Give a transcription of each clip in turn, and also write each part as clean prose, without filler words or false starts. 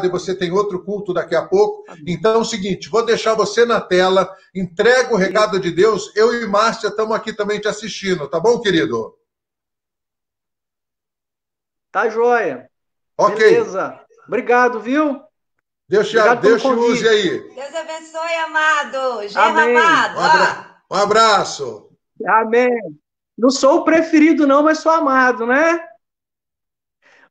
e você tem outro culto daqui a pouco. Então é o seguinte, vou deixar você na tela, entrega o recado de Deus, eu e Márcia estamos aqui também te assistindo, tá bom, querido? Tá joia. Ok. Beleza. Obrigado, viu? Deus te use aí. Deus abençoe, amado. Genro Amém. amado. Um abraço. Amém. Não sou o preferido, não, mas sou amado, né?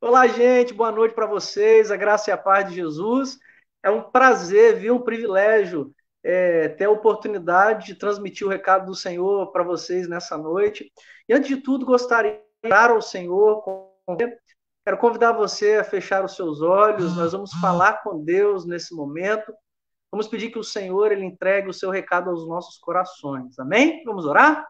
Olá, gente. Boa noite para vocês. A graça e a paz de Jesus. É um prazer, viu? Um privilégio ter a oportunidade de transmitir o recado do Senhor para vocês nessa noite. E antes de tudo, gostaria de orar ao Senhor. Quero convidar você a fechar os seus olhos. Nós vamos falar com Deus nesse momento. Vamos pedir que o Senhor ele entregue o seu recado aos nossos corações. Amém? Vamos orar?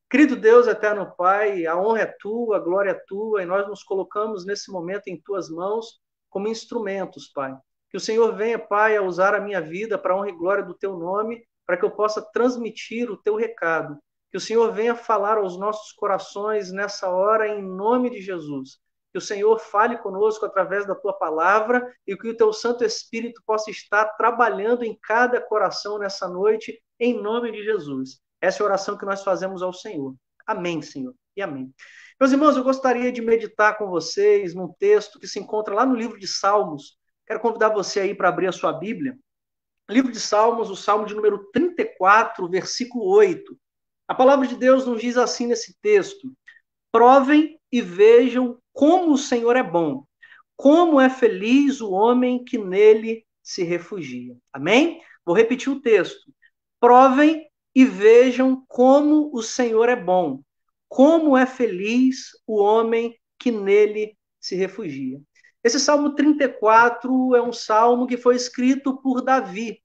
Querido Deus, eterno Pai, a honra é tua, a glória é tua, e nós nos colocamos nesse momento em tuas mãos como instrumentos, Pai. Que o Senhor venha, Pai, a usar a minha vida para a honra e glória do teu nome, para que eu possa transmitir o teu recado. Que o Senhor venha falar aos nossos corações nessa hora, em nome de Jesus. Que o Senhor fale conosco através da tua palavra e que o teu Santo Espírito possa estar trabalhando em cada coração nessa noite, em nome de Jesus. Essa é a oração que nós fazemos ao Senhor. Amém, Senhor, e amém. Meus irmãos, eu gostaria de meditar com vocês num texto que se encontra lá no livro de Salmos. Quero convidar você aí para abrir a sua Bíblia. Livro de Salmos, o Salmo de número 34, versículo 8. A palavra de Deus nos diz assim nesse texto: provem e vejam como o Senhor é bom, como é feliz o homem que nele se refugia. Amém? Vou repetir o texto. Provem e vejam como o Senhor é bom, como é feliz o homem que nele se refugia. Esse Salmo 34 é um salmo que foi escrito por Davi.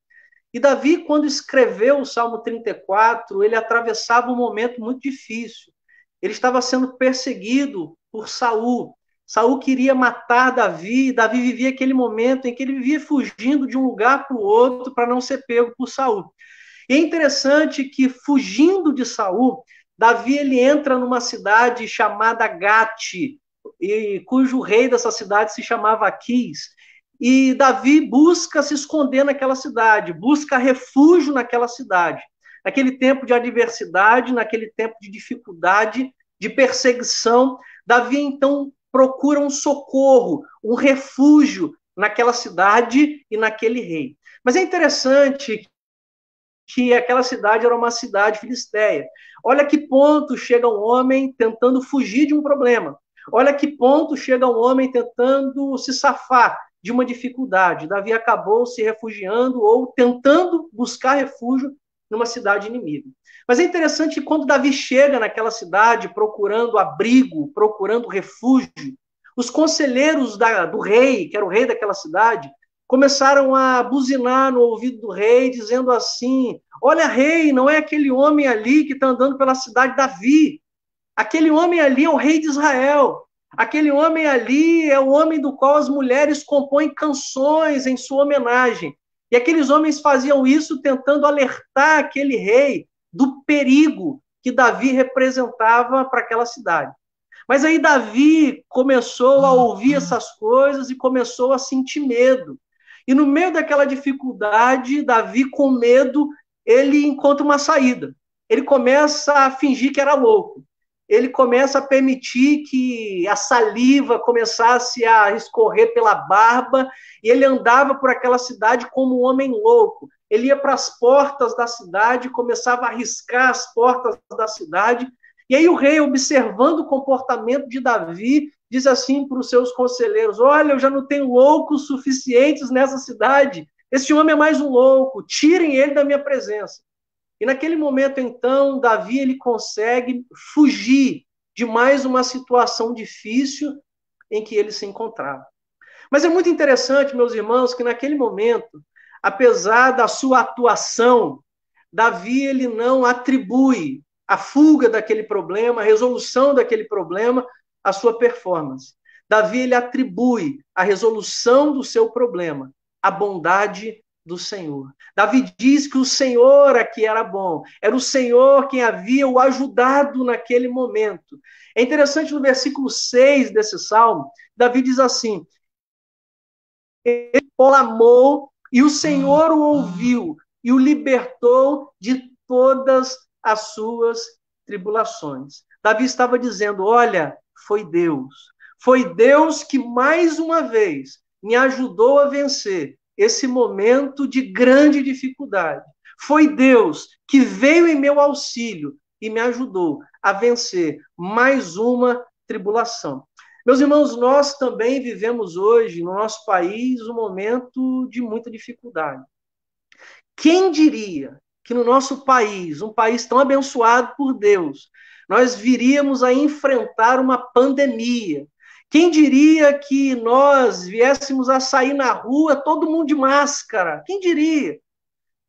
E Davi, quando escreveu o Salmo 34, ele atravessava um momento muito difícil. Ele estava sendo perseguido por Saul. Saul queria matar Davi, e Davi vivia aquele momento em que ele vivia fugindo de um lugar para o outro para não ser pego por Saul. E é interessante que, fugindo de Saul, Davi ele entra numa cidade chamada Gate, e cujo rei dessa cidade se chamava Aquis. E Davi busca se esconder naquela cidade, busca refúgio naquela cidade. Naquele tempo de adversidade, naquele tempo de dificuldade, de perseguição, Davi então procura um socorro, um refúgio naquela cidade e naquele rei. Mas é interessante que aquela cidade era uma cidade filisteia. Olha que ponto chega um homem tentando fugir de um problema. Olha que ponto chega um homem tentando se safar de uma dificuldade. Davi acabou se refugiando ou tentando buscar refúgio numa cidade inimiga. Mas é interessante que quando Davi chega naquela cidade procurando abrigo, procurando refúgio, os conselheiros do rei, que era o rei daquela cidade, começaram a buzinar no ouvido do rei, dizendo assim: olha, rei, não é aquele homem ali que está andando pela cidade de Davi. Aquele homem ali é o rei de Israel. Aquele homem ali é o homem do qual as mulheres compõem canções em sua homenagem. E aqueles homens faziam isso tentando alertar aquele rei do perigo que Davi representava para aquela cidade. Mas aí Davi começou a ouvir essas coisas e começou a sentir medo. E no meio daquela dificuldade, Davi, com medo, ele encontra uma saída. Ele começa a fingir que era louco. Ele começa a permitir que a saliva começasse a escorrer pela barba, e ele andava por aquela cidade como um homem louco. Ele ia para as portas da cidade, começava a riscar as portas da cidade, e aí o rei, observando o comportamento de Davi, diz assim para os seus conselheiros: olha, eu já não tenho loucos suficientes nessa cidade, esse homem é mais um louco, tirem ele da minha presença. E naquele momento, então, Davi ele consegue fugir de mais uma situação difícil em que ele se encontrava. Mas é muito interessante, meus irmãos, que naquele momento, apesar da sua atuação, Davi ele não atribui a fuga daquele problema, a resolução daquele problema, à sua performance. Davi ele atribui a resolução do seu problema à bondade do Senhor. Davi diz que o Senhor aqui era bom, era o Senhor quem havia o ajudado naquele momento. É interessante no versículo 6 desse salmo, Davi diz assim: ele clamou e o Senhor o ouviu e o libertou de todas as suas tribulações. Davi estava dizendo, olha, foi Deus que mais uma vez me ajudou a vencer esse momento de grande dificuldade. Foi Deus que veio em meu auxílio e me ajudou a vencer mais uma tribulação. Meus irmãos, nós também vivemos hoje, no nosso país, um momento de muita dificuldade. Quem diria que no nosso país, um país tão abençoado por Deus, nós viríamos a enfrentar uma pandemia? Quem diria que nós viéssemos a sair na rua, todo mundo de máscara? Quem diria?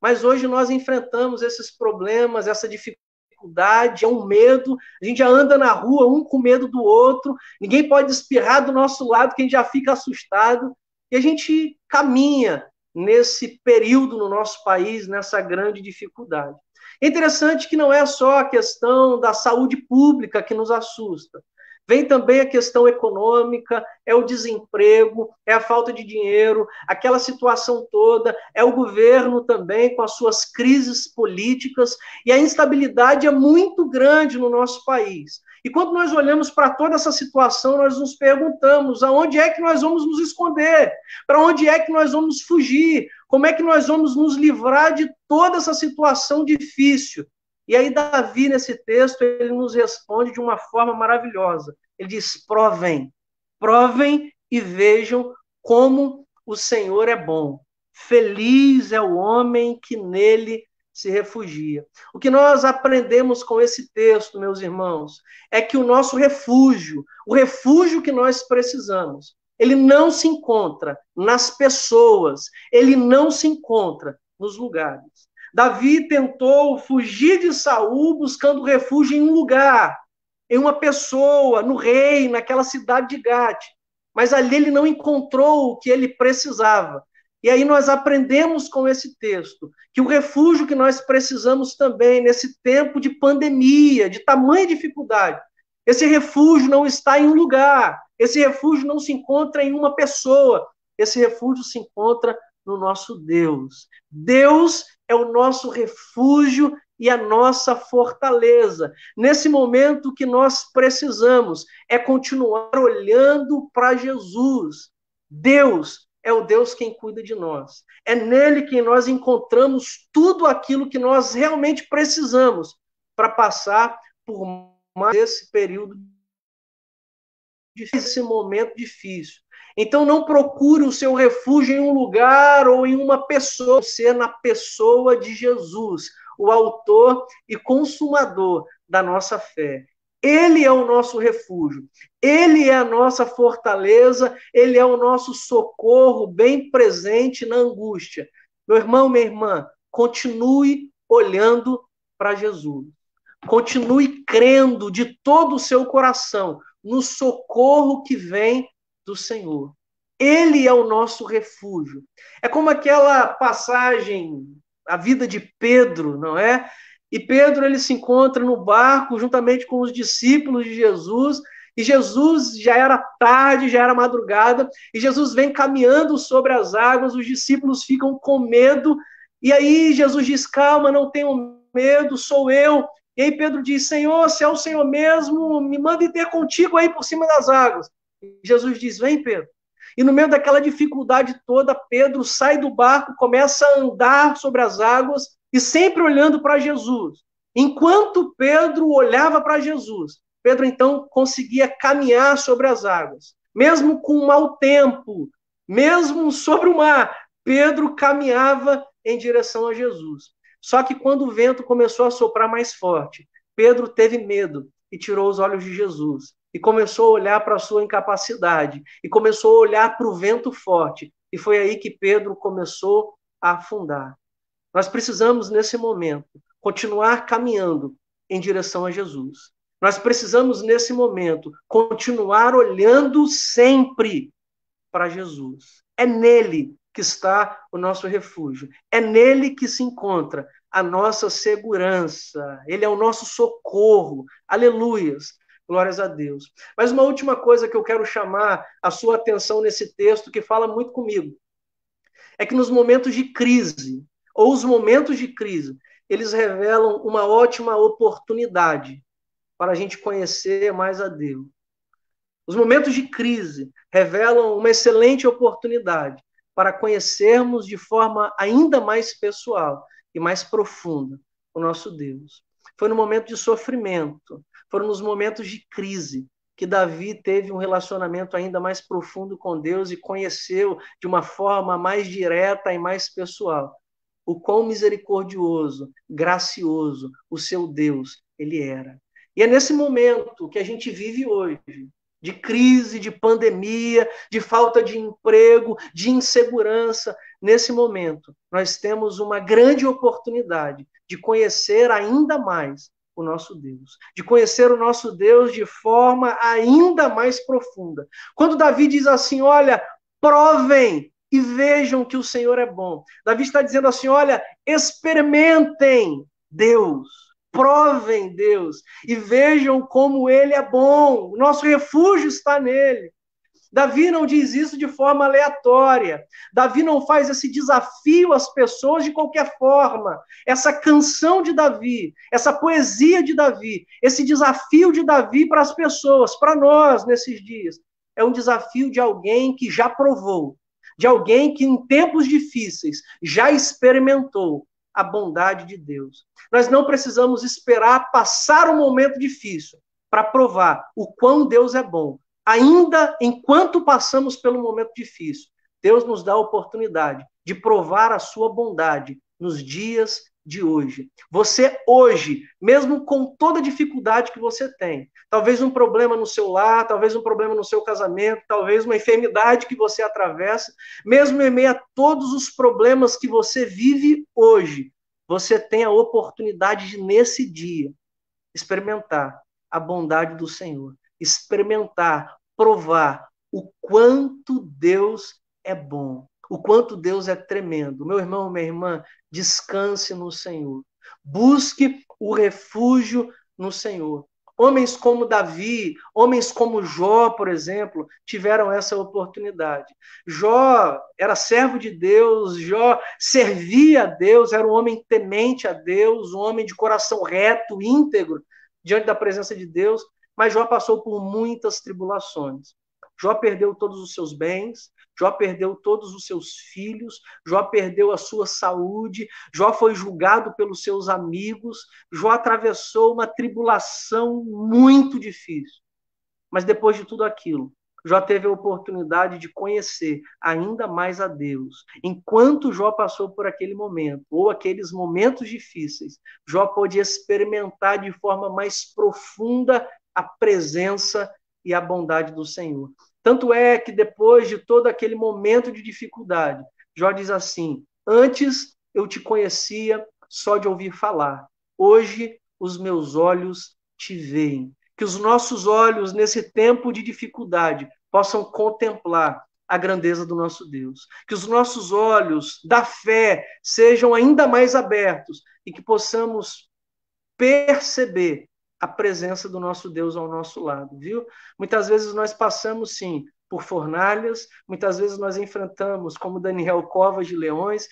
Mas hoje nós enfrentamos esses problemas, essa dificuldade, é um medo, a gente já anda na rua, um com medo do outro, ninguém pode espirrar do nosso lado, que a gente já fica assustado, e a gente caminha nesse período no nosso país, nessa grande dificuldade. É interessante que não é só a questão da saúde pública que nos assusta. Vem também a questão econômica, é o desemprego, é a falta de dinheiro, aquela situação toda, é o governo também com as suas crises políticas, e a instabilidade é muito grande no nosso país. E quando nós olhamos para toda essa situação, nós nos perguntamos aonde é que nós vamos nos esconder? Para onde é que nós vamos fugir? Como é que nós vamos nos livrar de toda essa situação difícil? E aí Davi, nesse texto, ele nos responde de uma forma maravilhosa. Ele diz, provem e vejam como o Senhor é bom. Feliz é o homem que nele se refugia. O que nós aprendemos com esse texto, meus irmãos, é que o nosso refúgio, o refúgio que nós precisamos, ele não se encontra nas pessoas, ele não se encontra nos lugares. Davi tentou fugir de Saul buscando refúgio em um lugar, em uma pessoa, no rei, naquela cidade de Gate. Mas ali ele não encontrou o que ele precisava. E aí nós aprendemos com esse texto que o refúgio que nós precisamos também nesse tempo de pandemia, de tamanha dificuldade, esse refúgio não está em um lugar, esse refúgio não se encontra em uma pessoa, esse refúgio se encontra no nosso Deus. Deus é o nosso refúgio e a nossa fortaleza. Nesse momento, o que nós precisamos é continuar olhando para Jesus. Deus é o Deus quem cuida de nós. É nele que nós encontramos tudo aquilo que nós realmente precisamos para passar por mais esse período difícil, esse momento difícil. Então não procure o seu refúgio em um lugar ou em uma pessoa, ser na pessoa de Jesus, o autor e consumador da nossa fé. Ele é o nosso refúgio, ele é a nossa fortaleza, ele é o nosso socorro bem presente na angústia. Meu irmão, minha irmã, continue olhando para Jesus. Continue crendo de todo o seu coração no socorro que vem do Senhor. Ele é o nosso refúgio. É como aquela passagem, a vida de Pedro, não é? E Pedro, ele se encontra no barco juntamente com os discípulos de Jesus, e Jesus já era tarde, já era madrugada, e Jesus vem caminhando sobre as águas, os discípulos ficam com medo, e aí Jesus diz, calma, não tenham medo, sou eu. E aí Pedro diz, Senhor, se é o Senhor mesmo, me manda ter contigo aí por cima das águas. E Jesus diz, vem Pedro. E no meio daquela dificuldade toda, Pedro sai do barco, começa a andar sobre as águas e sempre olhando para Jesus. Enquanto Pedro olhava para Jesus, Pedro então conseguia caminhar sobre as águas. Mesmo com mau tempo, mesmo sobre o mar, Pedro caminhava em direção a Jesus. Só que quando o vento começou a soprar mais forte, Pedro teve medo e tirou os olhos de Jesus. E começou a olhar para a sua incapacidade. E começou a olhar para o vento forte. E foi aí que Pedro começou a afundar. Nós precisamos, nesse momento, continuar caminhando em direção a Jesus. Nós precisamos, nesse momento, continuar olhando sempre para Jesus. É nele que está o nosso refúgio. É nele que se encontra a nossa segurança. Ele é o nosso socorro. Aleluias. Glórias a Deus. Mas uma última coisa que eu quero chamar a sua atenção nesse texto, que fala muito comigo. é que nos momentos de crise, ou os momentos de crise, eles revelam uma ótima oportunidade para a gente conhecer mais a Deus. Os momentos de crise revelam uma excelente oportunidade para conhecermos de forma ainda mais pessoal e mais profunda o nosso Deus. Foi no momento de sofrimento, foram nos momentos de crise que Davi teve um relacionamento ainda mais profundo com Deus e conheceu de uma forma mais direta e mais pessoal o quão misericordioso, gracioso o seu Deus ele era. E é nesse momento que a gente vive hoje, de crise, de pandemia, de falta de emprego, de insegurança. Nesse momento, nós temos uma grande oportunidade de conhecer ainda mais o nosso Deus, de conhecer o nosso Deus de forma ainda mais profunda. Quando Davi diz assim, olha, provem e vejam que o Senhor é bom. Davi está dizendo assim, olha, experimentem Deus, provem Deus e vejam como Ele é bom. O nosso refúgio está nele. Davi não diz isso de forma aleatória. Davi não faz esse desafio às pessoas de qualquer forma. Essa canção de Davi, essa poesia de Davi, esse desafio de Davi para as pessoas, para nós nesses dias, é um desafio de alguém que já provou, de alguém que em tempos difíceis já experimentou a bondade de Deus. Nós não precisamos esperar passar um momento difícil para provar o quão Deus é bom. Ainda enquanto passamos pelo momento difícil, Deus nos dá a oportunidade de provar a sua bondade nos dias de hoje. Você hoje, mesmo com toda a dificuldade que você tem, talvez um problema no seu lar, talvez um problema no seu casamento, talvez uma enfermidade que você atravessa, mesmo em meio a todos os problemas que você vive hoje, você tem a oportunidade de, nesse dia, experimentar a bondade do Senhor, experimentar, provar o quanto Deus é bom, o quanto Deus é tremendo. Meu irmão, minha irmã, descanse no Senhor. Busque o refúgio no Senhor. Homens como Davi, homens como Jó, por exemplo, tiveram essa oportunidade. Jó era servo de Deus, Jó servia a Deus, era um homem temente a Deus, um homem de coração reto, íntegro, diante da presença de Deus, mas Jó passou por muitas tribulações. Jó perdeu todos os seus bens, Jó perdeu todos os seus filhos, Jó perdeu a sua saúde, Jó foi julgado pelos seus amigos, Jó atravessou uma tribulação muito difícil. Mas depois de tudo aquilo, Jó teve a oportunidade de conhecer ainda mais a Deus. Enquanto Jó passou por aquele momento, ou aqueles momentos difíceis, Jó pôde experimentar de forma mais profunda a presença e a bondade do Senhor. Tanto é que depois de todo aquele momento de dificuldade, Jó diz assim, antes eu te conhecia só de ouvir falar, hoje os meus olhos te veem. Que os nossos olhos, nesse tempo de dificuldade, possam contemplar a grandeza do nosso Deus. Que os nossos olhos da fé sejam ainda mais abertos e que possamos perceber a presença do nosso Deus ao nosso lado, viu? Muitas vezes nós passamos, sim, por fornalhas, muitas vezes nós enfrentamos, como Daniel, covas de leões,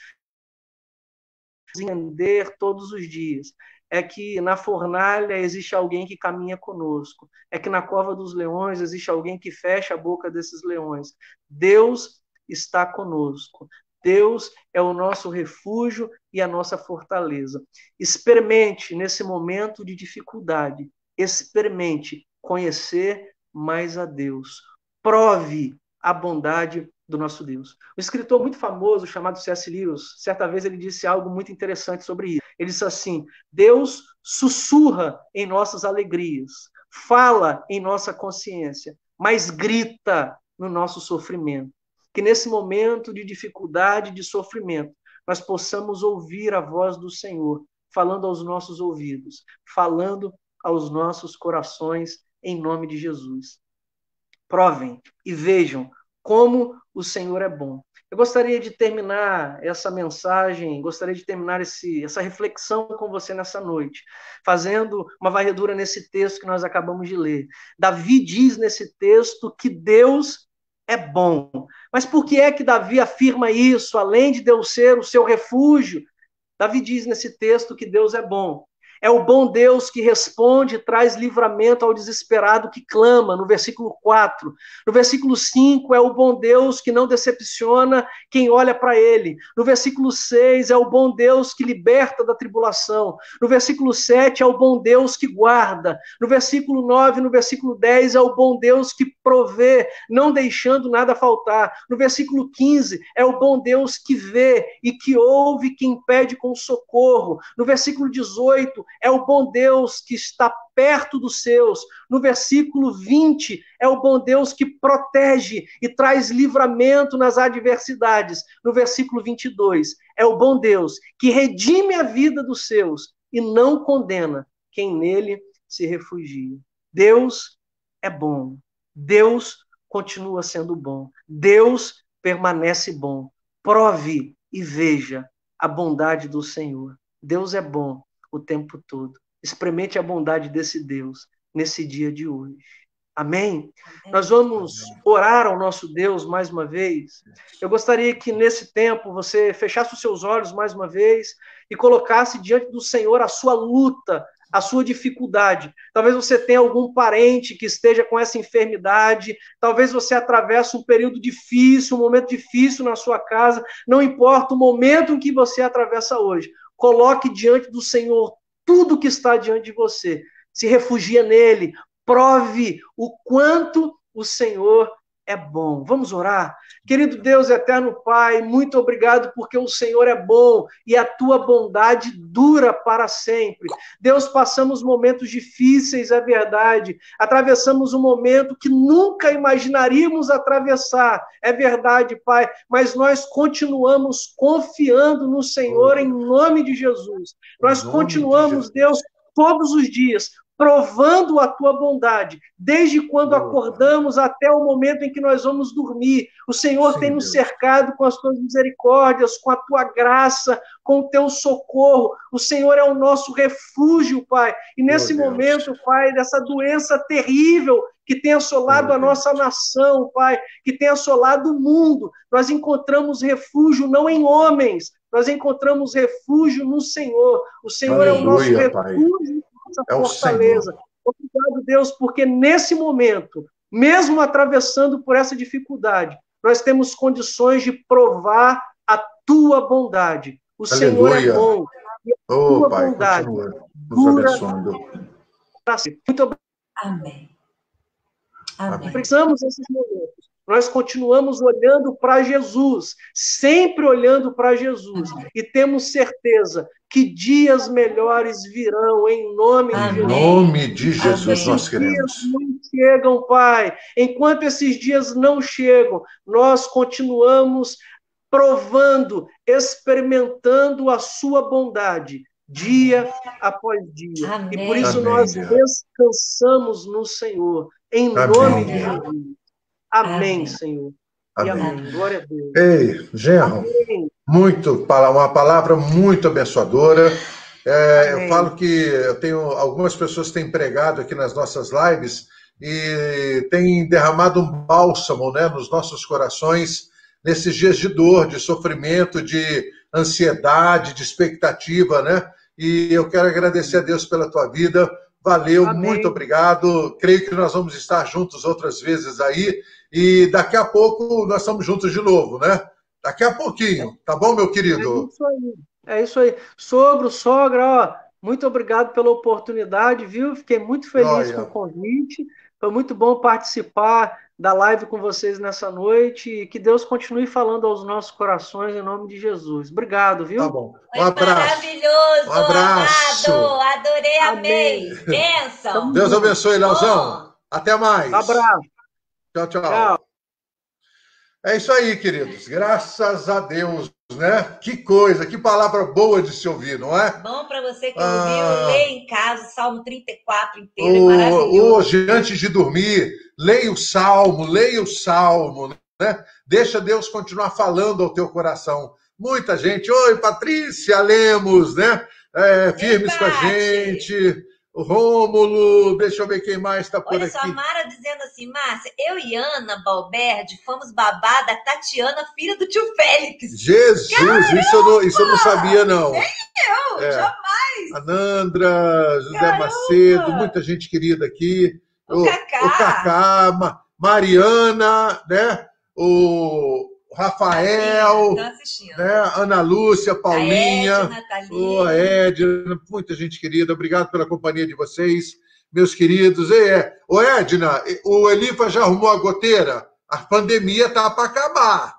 entender todos os dias. É que na fornalha existe alguém que caminha conosco. É que na cova dos leões existe alguém que fecha a boca desses leões. Deus está conosco. Deus é o nosso refúgio e a nossa fortaleza. Experimente nesse momento de dificuldade, experimente conhecer mais a Deus. Prove a bondade do nosso Deus. Um escritor muito famoso chamado C.S. Lewis, certa vez ele disse algo muito interessante sobre isso. Ele disse assim, Deus sussurra em nossas alegrias, fala em nossa consciência, mas grita no nosso sofrimento. Que nesse momento de dificuldade, de sofrimento, nós possamos ouvir a voz do Senhor, falando aos nossos ouvidos, falando aos nossos corações, em nome de Jesus. Provem e vejam como o Senhor é bom. Eu gostaria de terminar essa mensagem, gostaria de terminar essa reflexão com você nessa noite, fazendo uma varredura nesse texto que nós acabamos de ler. Davi diz nesse texto que Deus é bom. Mas por que é que Davi afirma isso? Além de Deus ser o seu refúgio, Davi diz nesse texto que Deus é bom. É o bom Deus que responde e traz livramento ao desesperado que clama, no versículo 4. No versículo 5, é o bom Deus que não decepciona quem olha para ele. No versículo 6, é o bom Deus que liberta da tribulação. No versículo 7, é o bom Deus que guarda. No versículo 9, no versículo 10, é o bom Deus que provê, não deixando nada faltar. No versículo 15, é o bom Deus que vê e que ouve quem pede com socorro. No versículo 18, é o bom Deus que está perto dos seus. No versículo 20, é o bom Deus que protege e traz livramento nas adversidades. No versículo 22, é o bom Deus que redime a vida dos seus e não condena quem nele se refugia. Deus é bom. Deus continua sendo bom. Deus permanece bom. Prove e veja a bondade do Senhor. Deus é bom o tempo todo. Experimente a bondade desse Deus nesse dia de hoje. Amém? Nós vamos orar ao nosso Deus mais uma vez. Eu gostaria que nesse tempo você fechasse os seus olhos mais uma vez e colocasse diante do Senhor a sua luta, a sua dificuldade. Talvez você tenha algum parente que esteja com essa enfermidade, talvez você atravesse um período difícil, um momento difícil na sua casa, não importa o momento em que você atravessa hoje. Coloque diante do Senhor tudo que está diante de você. Se refugia nele. Prove o quanto o Senhor é bom. Vamos orar? Querido Deus, eterno Pai, muito obrigado porque o Senhor é bom e a tua bondade dura para sempre. Deus, passamos momentos difíceis, é verdade. Atravessamos um momento que nunca imaginaríamos atravessar, é verdade, Pai. Mas nós continuamos confiando no Senhor em nome de Jesus. Nós continuamos, Deus, todos os dias provando a tua bondade, desde quando acordamos até o momento em que nós vamos dormir. O Senhor tem nos cercado com as tuas misericórdias, com a tua graça, com o teu socorro. O Senhor é o nosso refúgio, Pai. E nesse momento, Pai, dessa doença terrível que tem assolado a nossa nação, Pai, que tem assolado o mundo, nós encontramos refúgio não em homens, nós encontramos refúgio no Senhor. O Senhor é o nosso refúgio, nossa fortaleza. Obrigado, Deus, porque nesse momento, mesmo atravessando por essa dificuldade, nós temos condições de provar a tua bondade. O Senhor é bom. E a tua Pai, bondade nos abençoando. Muito obrigado. Amém. Amém. Precisamos desses momentos. Nós continuamos olhando para Jesus, sempre olhando para Jesus. E temos certeza que dias melhores virão em nome de Jesus. Em nome de Jesus nós queremos. Dias não chegam, Pai. Enquanto esses dias não chegam, nós continuamos provando, experimentando a sua bondade, dia após dia. Amém. E por isso nós descansamos no Senhor, em nome de Jesus. Amém, Senhor. Amém. E amém. Glória a Deus. Ei, Genro, uma palavra muito abençoadora. Eu falo que eu tenho algumas pessoas que têm pregado aqui nas nossas lives e têm derramado um bálsamo, né, nos nossos corações nesses dias de dor, de sofrimento, de ansiedade, de expectativa, né? E eu quero agradecer a Deus pela tua vida. Valeu, muito obrigado. Creio que nós vamos estar juntos outras vezes aí. E daqui a pouco nós estamos juntos de novo, né? Daqui a pouquinho, tá bom, meu querido? É isso aí. É isso aí. Sogro, sogra, ó, muito obrigado pela oportunidade, viu? Fiquei muito feliz com o convite. Foi muito bom participar da live com vocês nessa noite. E que Deus continue falando aos nossos corações em nome de Jesus. Obrigado, viu? Tá bom. Um abraço. Maravilhoso, um abraço. Amado. Adorei, amei. Bênção. Deus abençoe, Leozão. Até mais. Um abraço. Tchau, tchau. É isso aí, queridos. Graças a Deus, né? Que coisa, que palavra boa de se ouvir, não é? Bom para você que ouviu, leia em casa o Salmo 34 inteiro, é maravilhoso. Hoje, antes de dormir, leia o Salmo, né? Deixa Deus continuar falando ao teu coração. Muita gente, oi, Patrícia Lemos, né? Firmes com a gente. O Rômulo, deixa eu ver quem mais está por Olha aqui. só, a Mara dizendo assim, Márcia, eu e Ana Balberde fomos babá da Tatiana, filha do tio Félix. Jesus, isso eu não sabia, não. Nem eu, jamais. A Nandra, José Macedo, muita gente querida aqui. O Cacá, Mariana, né? O Rafael, né? Ana Lúcia, Paulinha, a Edna, muita gente querida. Obrigado pela companhia de vocês, meus queridos. Ô Edna, o Elifa já arrumou a goteira? A pandemia tá para acabar.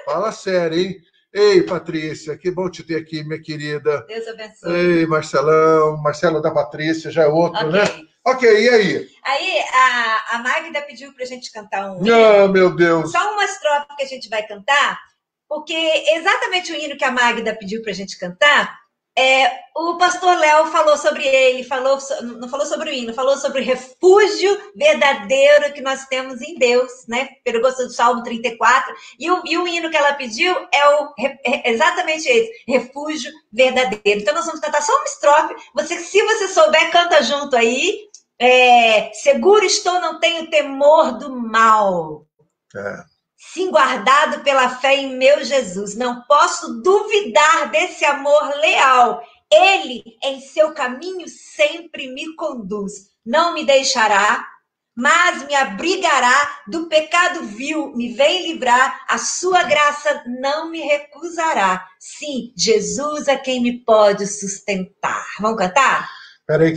Fala sério, hein? Ei, Patrícia, que bom te ter aqui, minha querida. Deus abençoe. Ei, Marcelo da Patrícia, já é outro, né? Ok, e aí? Aí a Magda pediu pra gente cantar um hino. Meu Deus! Só uma estrofe que a gente vai cantar, porque exatamente o hino que a Magda pediu pra gente cantar, o pastor Léo falou sobre ele, não falou sobre o hino, falou sobre o refúgio verdadeiro que nós temos em Deus, né? Pegou do Salmo 34, e o hino que ela pediu é exatamente esse, refúgio verdadeiro. Então nós vamos cantar só uma estrofe, se você souber, canta junto aí. Seguro estou, não tenho temor do mal. Sim, guardado pela fé em meu Jesus. Não posso duvidar desse amor leal. Ele, em seu caminho, sempre me conduz. Não me deixará, mas me abrigará do pecado vil. Me vem livrar, a sua graça não me recusará. Sim, Jesus é quem me pode sustentar. Vamos cantar? Peraí,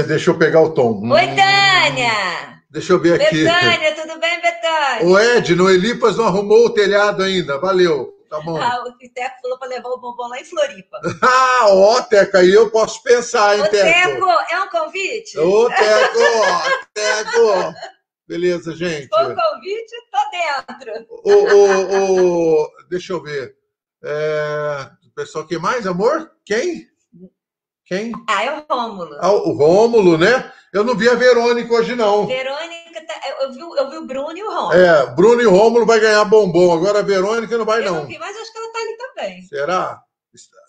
deixa eu pegar o tom. Oi, Tânia! Deixa eu ver aqui. Betânia, tudo bem, Betânia? O Edno, o Elipas não arrumou o telhado ainda. Valeu, tá bom. O Teco falou para levar o bombom lá em Floripa. Teca, aí eu posso pensar, hein, Teco? Teco, é um convite? Teco. Beleza, gente. Se for um convite, tô dentro. Deixa eu ver. O pessoal, quem mais, amor? Quem? É o Rômulo. O Rômulo, né? Eu não vi a Verônica hoje, não. Verônica, eu vi o Bruno e o Rômulo. Bruno e o Rômulo vai ganhar bombom. Agora a Verônica não vai, não. Eu não vi, mas acho que ela tá ali também. Será?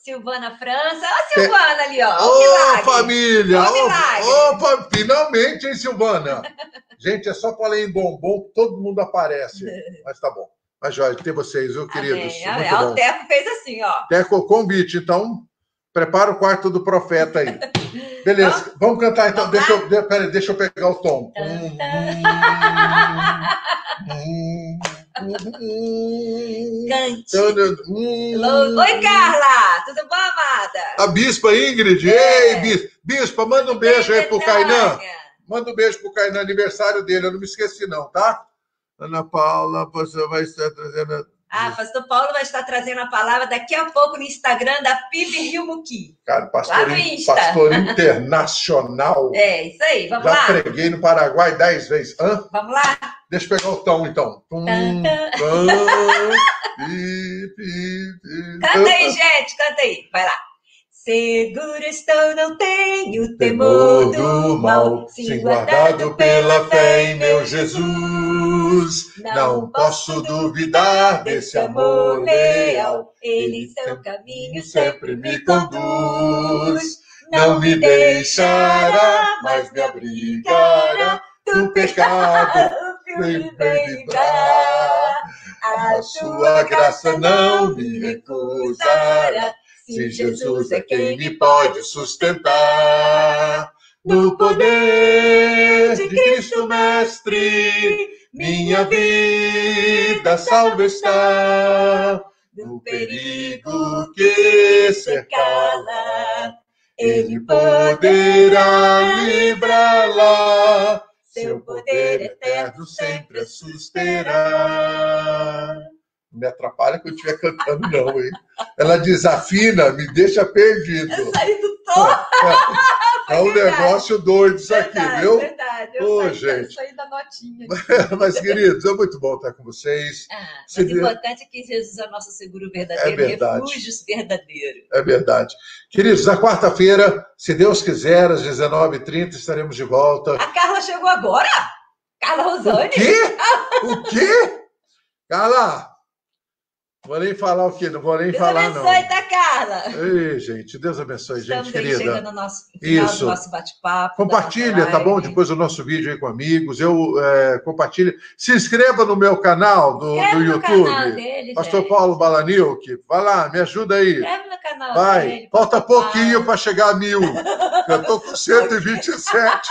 Silvana França. Olha a Silvana ali, ó. Ô, família! Opa, finalmente, hein, Silvana? Gente, é só falar em bombom que todo mundo aparece. Mas tá bom. Mas, Jorge, tem vocês, viu, queridos? Muito bom. O Teco fez assim, ó. Teco, convite, então... Prepara o quarto do profeta aí. Beleza, vamos cantar então. Deixa eu pegar o tom. Cante. Oi, Carla. Tudo bom, amada? A bispa Ingrid. Ei, bispa, manda um beijo aí pro Kainan. Manda um beijo pro Kainan, aniversário dele. Eu não me esqueci não, tá? Ana Paula, você vai estar trazendo... pastor Paulo vai estar trazendo a palavra daqui a pouco no Instagram da PIB Rio Muqui. Cara, pastor internacional. Isso aí, vamos lá. Já preguei no Paraguai 10 vezes. Vamos lá. Deixa eu pegar o tom, então. Canta aí, gente, canta aí. Vai lá. Seguro estou, não tenho temor do mal, sim, guardado pela fé em meu Jesus. Não posso duvidar desse amor leal, ele em seu caminho sempre me conduz. Não me deixará, mas me abrigará do pecado, me vem livrar. A sua graça não me recusará. Se Jesus é quem me pode sustentar, no poder de Cristo Mestre, minha vida salva está. Do perigo que cercá-la, Ele poderá livrá-la. Seu poder eterno sempre a susterá. Não me atrapalha quando eu estiver cantando, não, hein? Ela desafina, me deixa perdido. Eu saí do tom. É um negócio doido isso aqui, viu? Verdade, gente. Eu saí da notinha. Mas, queridos, é muito bom estar com vocês. Mas o importante é que Jesus é o nosso seguro verdadeiro, refúgio verdadeiro. É verdade. Queridos, na quarta-feira, se Deus quiser, às 19h30, estaremos de volta. A Carla chegou agora? Carla Rosane? O quê? Carla! Vou nem falar o quê? Não vou nem falar, não. Deus abençoe, tá, Carla? Ei, gente, Deus abençoe, gente querida. Estamos chegando no nosso final do nosso bate-papo. Compartilha, tá bom? Depois o nosso vídeo aí com amigos. Compartilha. Se inscreva no meu canal do YouTube. Canal dele, Pastor gente. Paulo Balanilk. Vai lá, me ajuda aí. Inscreve no canal Vai. dele. Falta pouquinho para chegar a 1000. Eu tô com 127.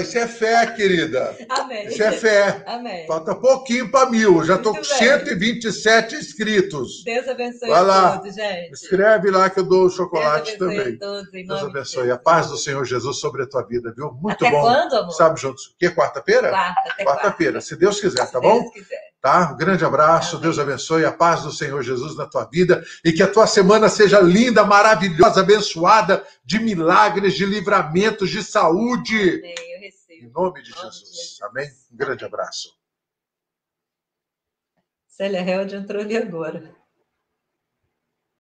Isso é fé, querida. Amém. Isso é fé. Amém. Falta pouquinho para 1000. Já estou com Muito bem. 127 inscritos. Deus abençoe Vai lá. a todos, gente. Escreve lá que eu dou o chocolate Deus abençoe também. a todos, em Deus nome de abençoe. Jesus. A paz do Senhor Jesus sobre a tua vida, viu? Muito Até bom. quando, amor? Sabe juntos. Que quarta-feira? Até Quarta-feira, se Deus quiser, tá Se bom? Deus quiser. Tá? Um grande abraço, Amém. Deus abençoe, a paz do Senhor Jesus na tua vida e que a tua semana seja linda, maravilhosa, abençoada, de milagres, de livramentos, de saúde. Amém, eu recebo. Em nome de Jesus. Amém? Um grande abraço. Célia Held entrou ali agora.